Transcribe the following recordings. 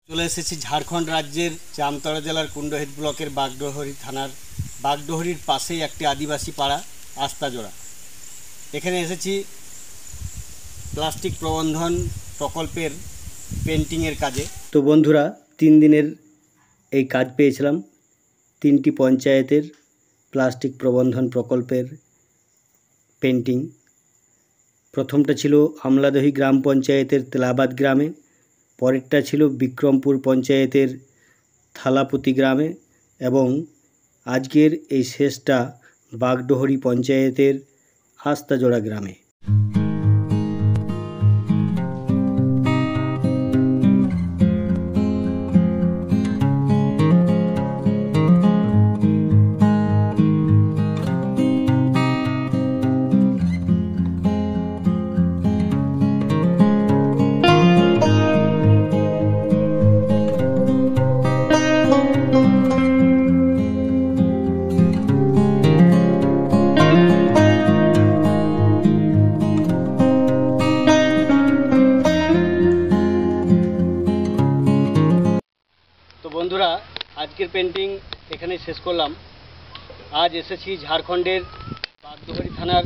চলে এসেছি ঝাড়খণ্ড রাজ্যের জামতারা জেলার কুণ্ডহিত ব্লকের বাগডোহরি থানার বাগডোহরির পাশেই একটি আদিবাসী পাড়া আস্তাজোড়া। এখানে এসেছি প্লাস্টিক প্রবন্ধন প্রকল্পের পেন্টিংয়ের কাজে। তো বন্ধুরা, 3 দিনের এই কাজ পেয়েছিলাম। 3টি পঞ্চায়েতের প্লাস্টিক প্রবন্ধন প্রকল্পের পেন্টিং। প্রথমটা ছিল আমলাদহি গ্রাম পঞ্চায়েতের তেলাবাদ গ্রামে, পরেরটা ছিল বিক্রমপুর পঞ্চায়েতের থালাপতি গ্রামে এবং আজকের এই শেষটা বাগডোহরি পঞ্চায়েতের আস্তাজোড়া গ্রামে। তো বন্ধুরা, আজকের পেন্টিং এখানেই শেষ করলাম। আজ এসেছি ঝাড়খণ্ডের বাগডোহরি থানার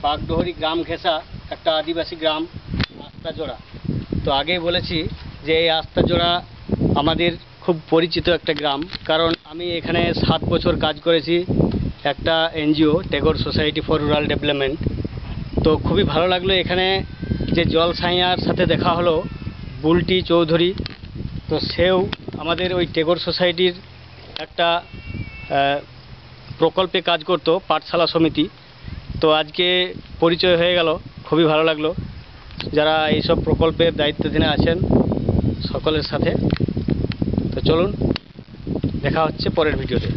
বাগডোহরি গ্রাম ঘেঁষা একটা আদিবাসী গ্রাম আস্তাজোড়া। তো আগেই বলেছি যে এই আস্তাজোড়া আমাদের খুব পরিচিত একটা গ্রাম, কারণ আমি এখানে 7 বছর কাজ করেছি একটা NGO Tagore society for rural development. তো খুবই ভালো লাগলো এখানে যে জল সাইয়ার সাথে দেখা হলো, বুলটি চৌধুরী। তো সেও আমাদের ওই টেগোর সোসাইটির একটা প্রকল্পে কাজ করতো, পাঠশালা সমিতি। তো আজকে পরিচয় হয়ে গেল, খুবই ভালো লাগলো যারা এইসব প্রকল্পের দায়িত্বাধীনে আছেন সকলের সাথে। তো চলুন, দেখা হচ্ছে পরের ভিডিওতে।